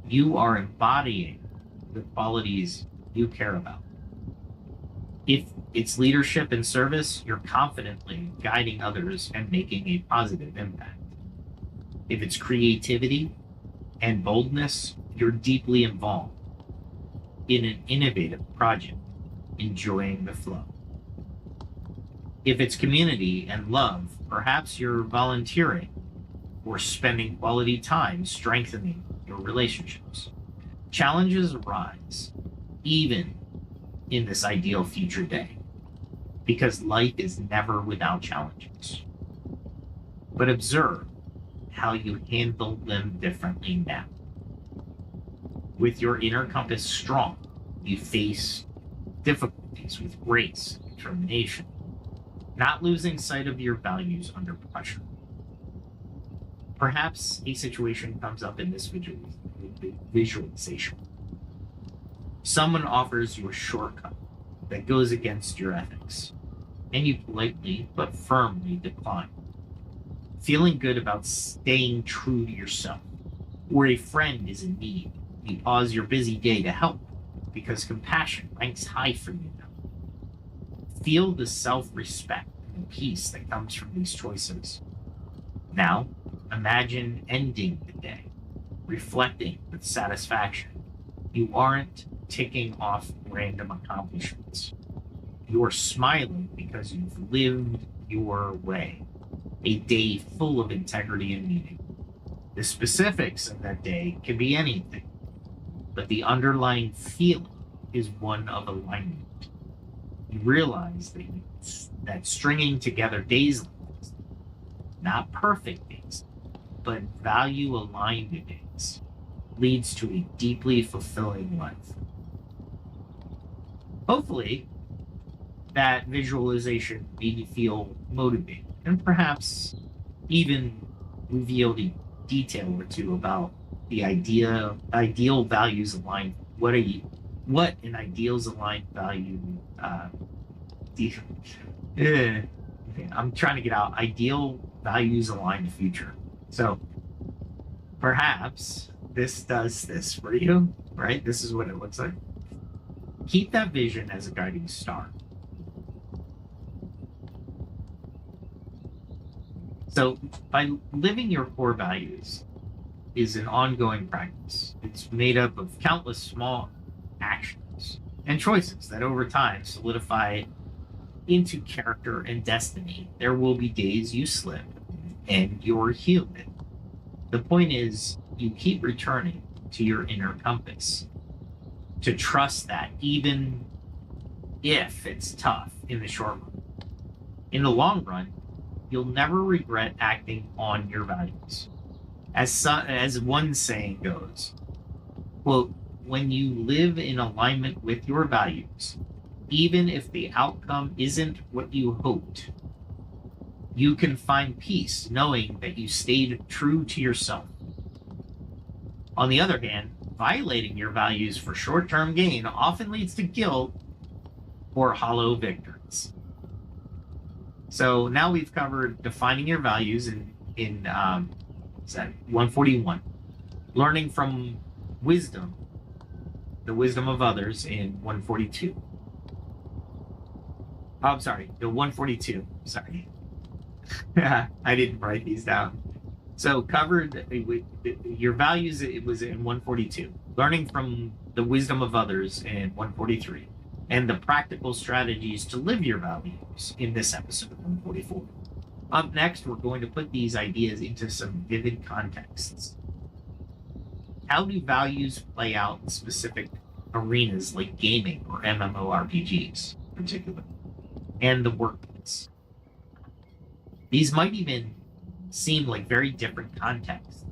you. You are embodying the qualities you care about. If it's leadership and service, you're confidently guiding others and making a positive impact. If it's creativity and boldness, you're deeply involved in an innovative project, enjoying the flow. If it's community and love, perhaps you're volunteering or spending quality time strengthening your relationships. Challenges arise, even in this ideal future day, because life is never without challenges. But observe how you handle them differently now. With your inner compass strong, you face difficulties with grace and determination, not losing sight of your values under pressure. Perhaps a situation comes up in this visualization. Someone offers you a shortcut that goes against your ethics, and you politely but firmly decline. Feeling good about staying true to yourself, or a friend is in need, you pause your busy day to help because compassion ranks high for you now. Feel the self-respect and peace that comes from these choices. Now, imagine ending the day, reflecting with satisfaction. You aren't ticking off random accomplishments. You're smiling because you've lived your way, a day full of integrity and meaning. The specifics of that day can be anything, but the underlying feeling is one of alignment. You realize that stringing together days like this, not perfect days, but value-aligned days, leads to a deeply fulfilling life. Hopefully, that visualization made you feel motivated and perhaps even revealed a detail or two about the ideal values aligned. What an ideals aligned value. I'm trying to get out ideal values aligned future. So perhaps this does this for you, right? This is what it looks like. Keep that vision as a guiding star. So by living your core values is an ongoing practice. It's made up of countless small actions and choices that over time solidify into character and destiny. There will be days you slip and you're human. The point is you keep returning to your inner compass, to trust that even if it's tough in the short run. In the long run, you'll never regret acting on your values. As one saying goes, quote, when you live in alignment with your values, even if the outcome isn't what you hoped, you can find peace knowing that you stayed true to yourself. On the other hand, violating your values for short-term gain often leads to guilt or hollow victories. So now we've covered defining your values in 141, learning from wisdom, the wisdom of others in 142. Oh, I'm sorry, the 142. Sorry. I didn't write these down. So covered your values, it was in 142. Learning from the wisdom of others in 143. And the practical strategies to live your values in this episode, 144. Up next, we're going to put these ideas into some vivid contexts. How do values play out in specific arenas like gaming or MMORPGs in particular, and the workplace? These might even seem like very different contexts,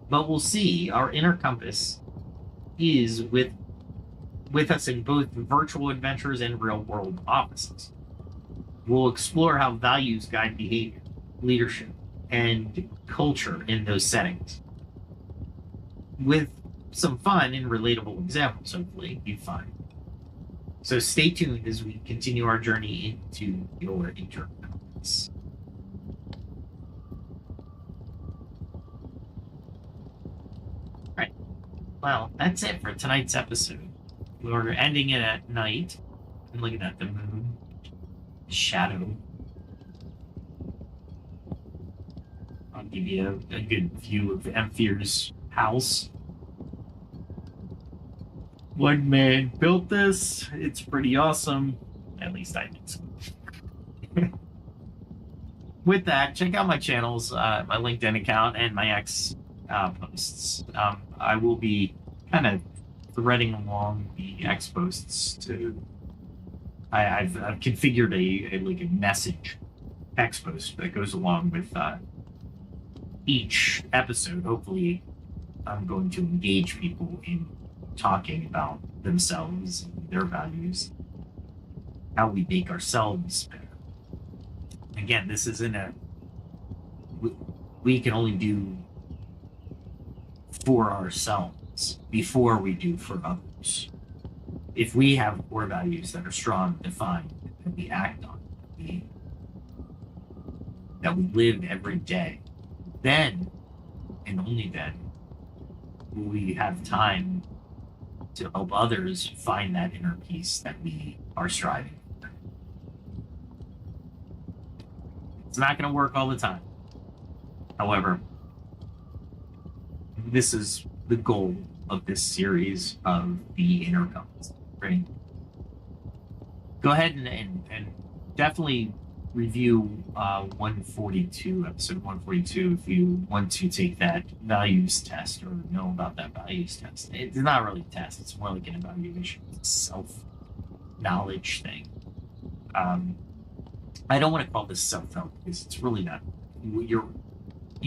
but we'll see our inner compass is with us in both virtual adventures and real-world offices. We'll explore how values guide behavior, leadership, and culture in those settings, with some fun and relatable examples, hopefully, you find. So stay tuned as we continue our journey into your inner compass. Right. Well, that's it for tonight's episode. We're ending it at night. I'm looking at the moon. Shadow. I'll give you a good view of Amphir's house. One man built this. It's pretty awesome. At least I think so. With that, check out my channels, my LinkedIn account, and my X posts. I will be kind of threading along the X posts to. I've configured a message X post that goes along with each episode. Hopefully, I'm going to engage people in talking about themselves and their values, how we make ourselves better. Again, this isn't we can only do for ourselves before we do for others. If we have core values that are strong, defined, that we act on, that we live every day, then, and only then, will we have time to help others find that inner peace that we are striving for. It's not going to work all the time. However, this is the goal of this series of the inner compass. Right? Go ahead and definitely review 142, episode 142, if you want to take that values test or know about that values test. It's not really a test, it's more like an evaluation. It's a self-knowledge thing. I don't want to call this self-help because it's really not. You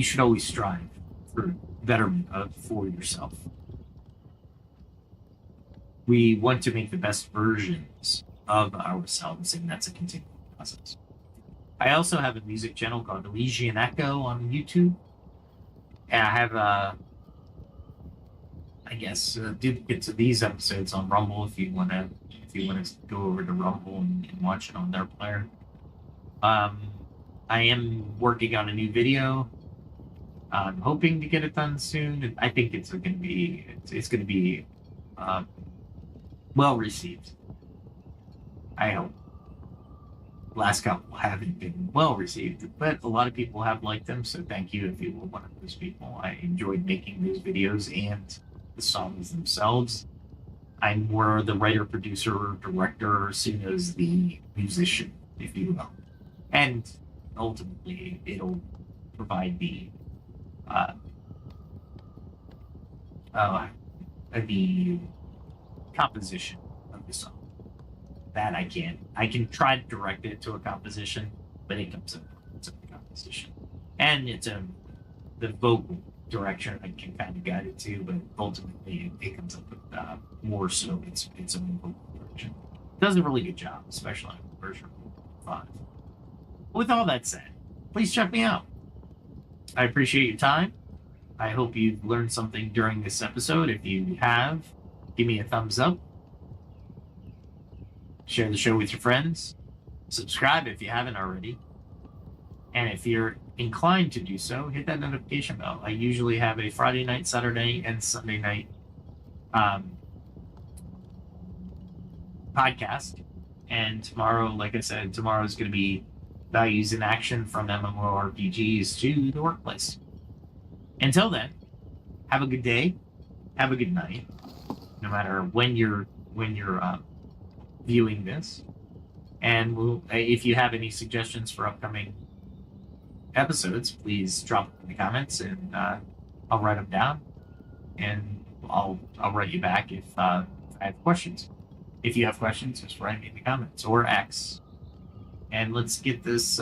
should always strive for betterment for yourself. We want to make the best versions of ourselves, and that's a continual process. I also have a music channel called Elysian Echo on YouTube. And I have, duplicates of these episodes on Rumble if you want to go over to Rumble and watch it on their player. I am working on a new video. I'm hoping to get it done soon, and I think it's going to be well received. I hope. Last couple haven't been well received, but a lot of people have liked them, so thank you if you were one of those people. I enjoyed making those videos and the songs themselves. I'm more the writer, producer, director, soon as the musician, if you will. And ultimately, it'll provide the composition of the song. That I can try to direct it to a composition, but it comes up with a composition. And the vocal direction I can kind of guide it to, but ultimately it comes up with more so its own vocal direction. It does a really good job, especially on version 5. With all that said, please check me out. I appreciate your time. I hope you've learned something during this episode. If you have, give me a thumbs up. Share the show with your friends. Subscribe if you haven't already. And if you're inclined to do so, hit that notification bell. I usually have a Friday night, Saturday, and Sunday night podcast. And tomorrow, like I said, tomorrow is going to be values in action from MMORPGs to the workplace. Until then, have a good day, have a good night, no matter when you're viewing this. And if you have any suggestions for upcoming episodes, please drop them in the comments, and I'll write them down, and I'll write you back if I have questions. If you have questions, just write me in the comments or X, and let's get this.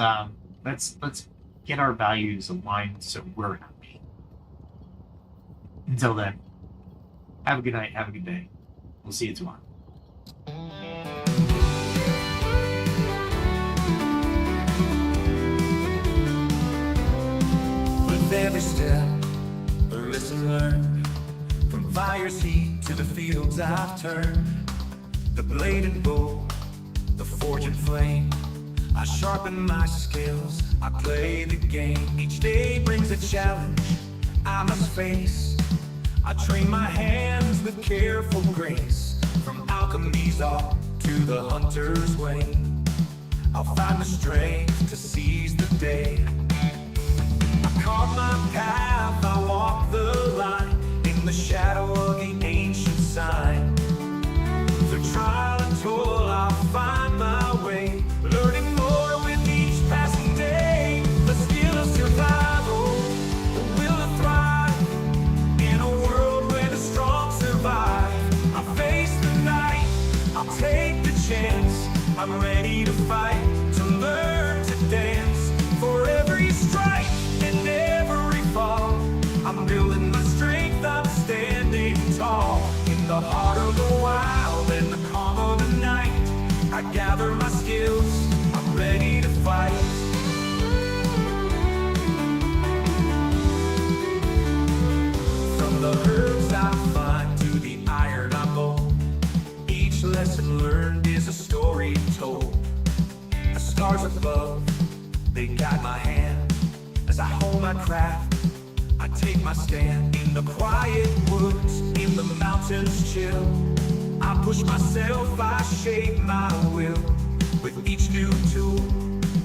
Let's get our values aligned so we're happy. Until then, have a good night. Have a good day. We'll see you tomorrow. With every step, a lesson learned. From fire's heat to the fields I've turned. The blade and bow, the forge and flame. I sharpen my skills, I play the game. Each day brings a challenge I must face. I train my hands with careful grace. From alchemy's art to the hunter's way, I'll find the strength to seize the day. I carve my path, I walk the line, in the shadow of the ancient sign. Through trial and toil, I'll find my way, learning more with each passing day. The skill of survival, the will to thrive, in a world where the strong survive. I face the night, I'll take the chance. I'm ready to fight, to learn to dance. For every strike and every fall, I'm building my strength, I'm standing tall. In the heart of the wild and the calm of the night, I gather my skills, I'm ready to fight. From the herbs I find to the iron I mold, each lesson learned is a story told. The stars above, they guide my hand as I hold my craft. I take my stand in the quiet woods, in the mountains chill. I push myself, I shape my will. With each new tool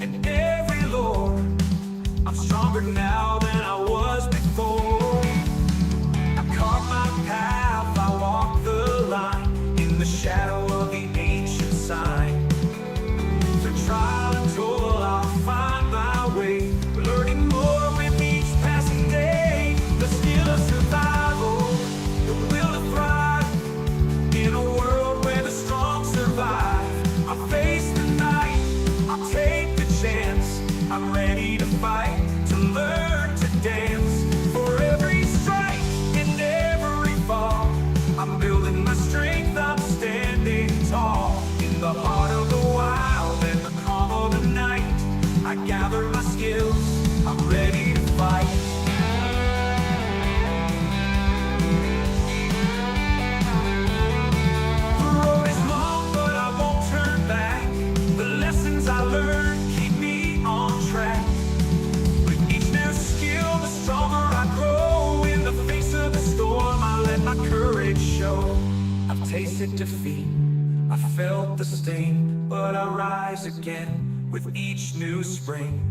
and every lore, I'm stronger now than I was before. I carve my path, I walk the line, in the shadow of the ancient sign. Through trial and toil, I'll find my way, learning more with each passing day. The skill of survival, the will to thrive, in a world where the strong survive. I face the night, I'll take the chance. I'm ready to fight, to learn to dance. For every strike and every fall, I'm building my strength, I'm standing tall. In the heart of the wild and the calm of the night, I gather my skills, I'm ready to fight. The road is long, but I won't turn back. The lessons I learned keep me on track. With each new skill, the stronger I grow. In the face of the storm, I let my courage show. I've tasted defeat, I felt the sting, but I rise again with each new spring.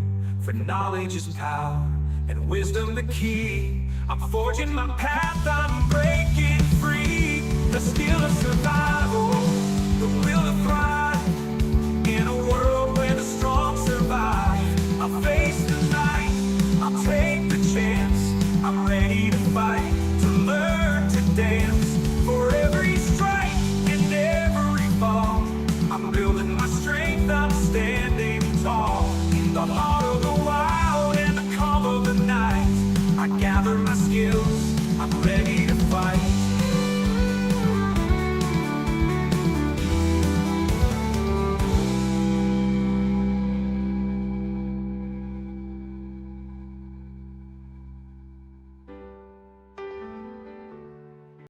For knowledge is power, and wisdom the key. I'm forging my path, I'm breaking free. The skill of survival, the will